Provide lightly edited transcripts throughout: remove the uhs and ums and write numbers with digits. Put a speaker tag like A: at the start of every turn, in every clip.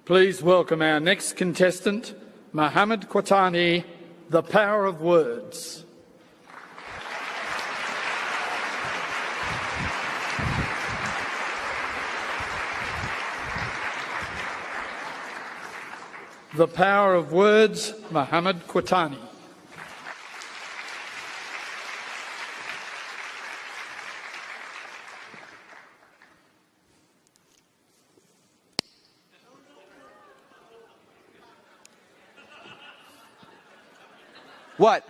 A: Please welcome our next contestant, Mohammed Qatani, The Power of Words. The Power of Words, Mohammed Qatani.
B: What?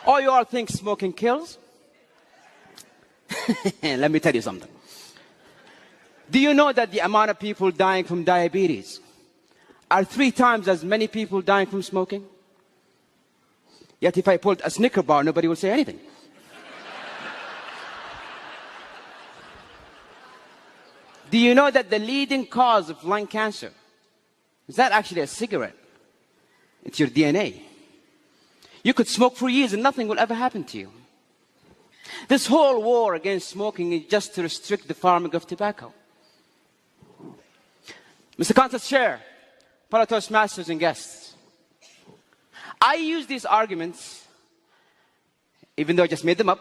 B: Oh, you all think smoking kills? Let me tell you something. Do you know that the amount of people dying from diabetes are 3 times as many people dying from smoking? Yet if I pulled a Snicker bar, nobody would say anything. Do you know that the leading cause of lung cancer is not actually a cigarette? It's your DNA. You could smoke for years and nothing will ever happen to you. This whole war against smoking is just to restrict the farming of tobacco. Mr. Contest Chair, fellow Toastmasters and guests, I use these arguments, even though I just made them up,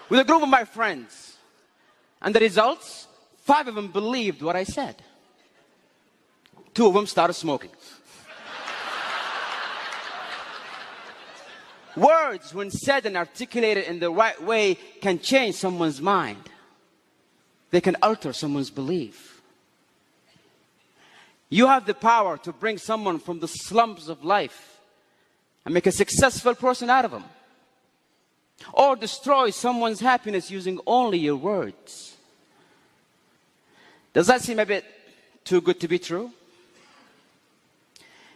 B: with a group of my friends. And the results, 5 of them believed what I said. 2 of them started smoking. Words, when said and articulated in the right way, can change someone's mind. They can alter someone's belief. You have the power to bring someone from the slums of life and make a successful person out of them. Or destroy someone's happiness using only your words. Does that seem a bit too good to be true?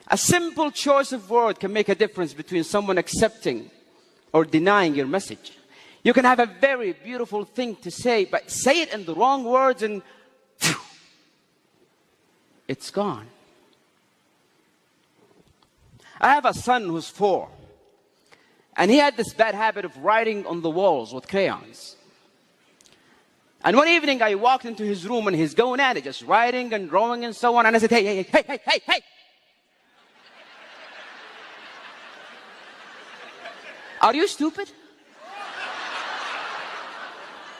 B: A simple choice of word can make a difference between someone accepting or denying your message. You can have a very beautiful thing to say, but say it in the wrong words and phew, it's gone. I have a son who's 4. And he had this bad habit of writing on the walls with crayons. And one evening I walked into his room and he's going at it, just writing and drawing and so on. And I said, hey. Are you stupid?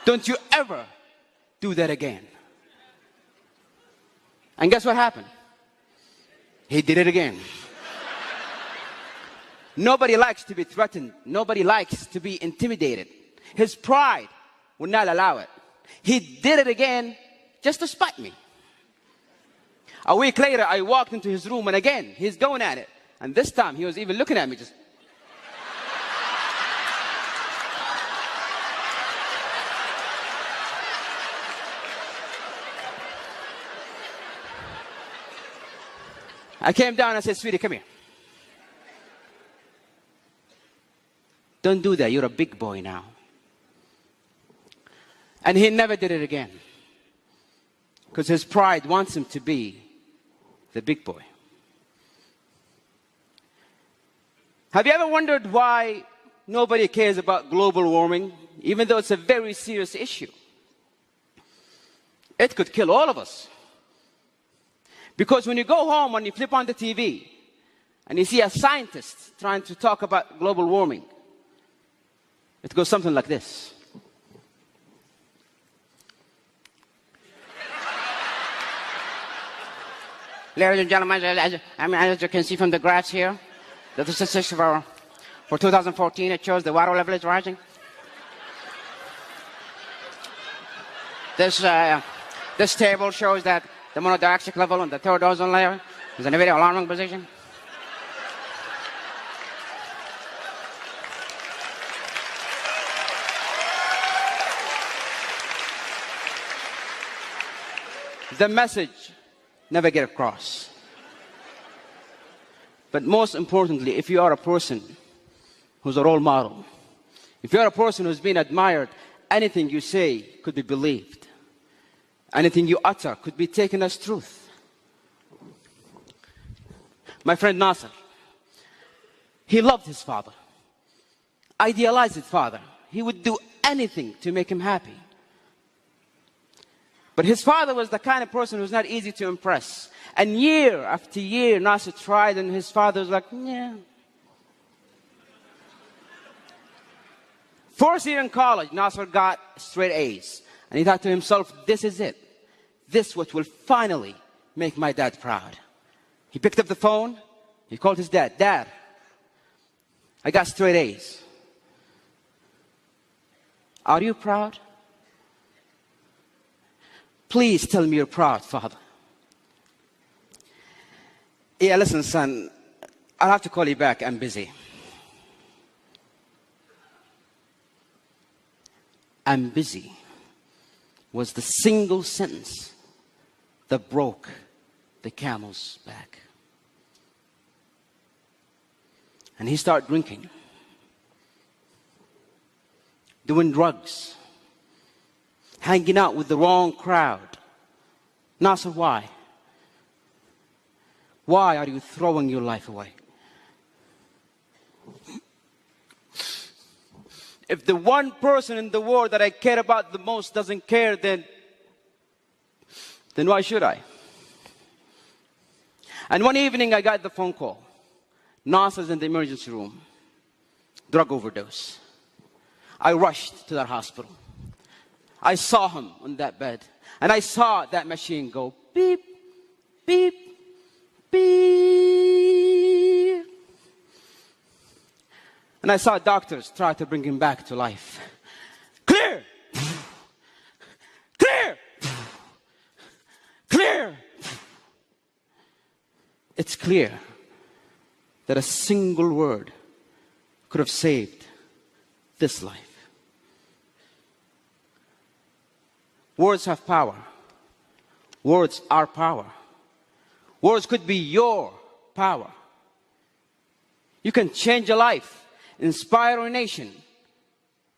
B: Don't you ever do that again. And guess what happened? He did it again. Nobody likes to be threatened. Nobody likes to be intimidated. His pride would not allow it. He did it again just to spite me. A week later, I walked into his room and again, he's going at it. And this time, he was even looking at me just. I came down and I said, sweetie, come here. Don't do that. You're a big boy now. And he never did it again. Because his pride wants him to be the big boy. Have you ever wondered why nobody cares about global warming, even though it's a very serious issue? It could kill all of us. Because when you go home and you flip on the TV and you see a scientist trying to talk about global warming, it goes something like this. Ladies and gentlemen, as you can see from the graphs here, the statistics for 2014, it shows the water level is rising. This table shows that the monodioxide level on the third ozone layer is in a very alarming position. The message never get across. But most importantly, if you are a person who's a role model, if you're a person who's been admired, anything you say could be believed. Anything you utter could be taken as truth. My friend Nasser, He loved his father, idealized his father. He would do anything to make him happy. But his father was the kind of person who's not easy to impress. And year after year, Nasser tried, and his father was like, yeah. First year in college, Nasser got straight A's. And he thought to himself, this is it. This what will finally make my dad proud. He picked up the phone. He called his dad. Dad, I got straight A's. Are you proud? Please tell me you're proud, Father. Yeah, listen, son, I'll have to call you back. I'm busy. I'm busy was the single sentence that broke the camel's back. And he started drinking, doing drugs, hanging out with the wrong crowd. Nasser, why? Why are you throwing your life away? If the one person in the world that I care about the most doesn't care, then why should I? And one evening I got the phone call. Nasser's in the emergency room. Drug overdose. I rushed to that hospital. I saw him on that bed. And I saw that machine go beep, beep, beep. And I saw doctors try to bring him back to life. Clear! Clear! Clear! It's clear that a single word could have saved this life. Words have power. Words are power. Words could be your power. You can change a life, inspire a nation,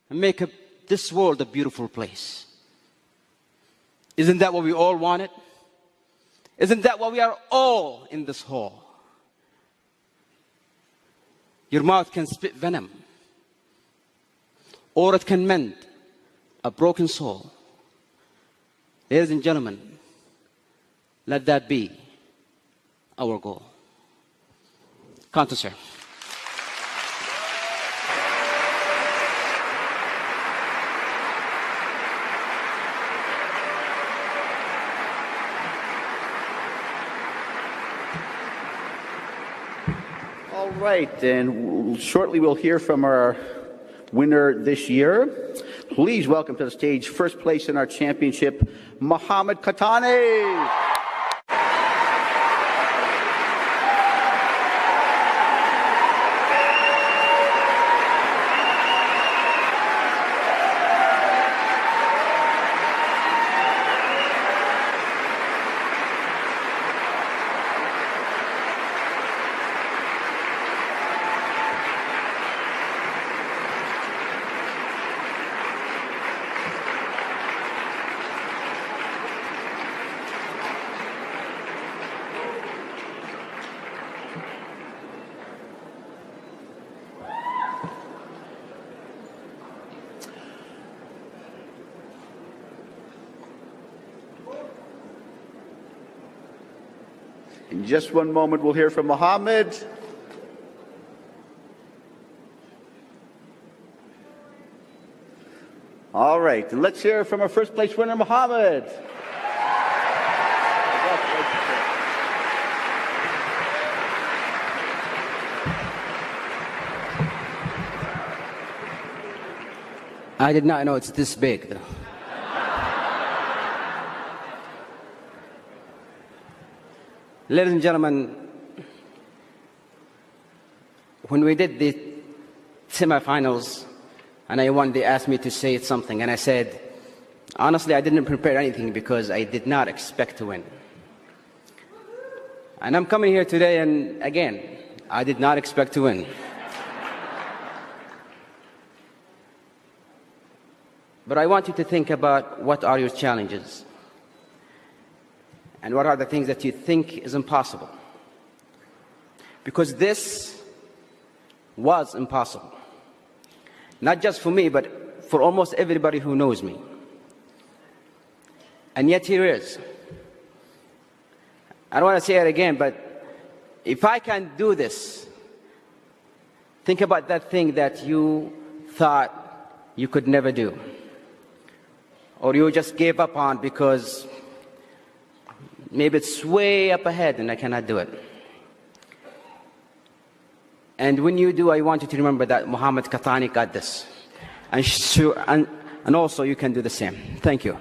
B: and make this world a beautiful place. Isn't that what we all wanted? Isn't that why we are all in this hall? Your mouth can spit venom, or it can mend a broken soul. Ladies and gentlemen, let that be our goal. Can't you, sir?
C: All right, and shortly we'll hear from our winner this year. Please welcome to the stage, first place in our championship, Mohammed Khatani. In just one moment, we'll hear from Mohammed. All right, and let's hear from our first place winner, Mohammed.
B: I did not know it's this big, though. Ladies and gentlemen, when we did the semifinals and I won, they asked me to say something, and I said, honestly, I didn't prepare anything because I did not expect to win. And I'm coming here today, and again, I did not expect to win. But I want you to think about what are your challenges. And what are the things that you think is impossible? Because this was impossible. Not just for me, but for almost everybody who knows me. And yet here it is. I don't want to say it again, but if I can do this, think about that thing that you thought you could never do, or you just gave up on because maybe it's way up ahead and I cannot do it. And when you do, I want you to remember that Muhammad Qatani got this. And also you can do the same. Thank you.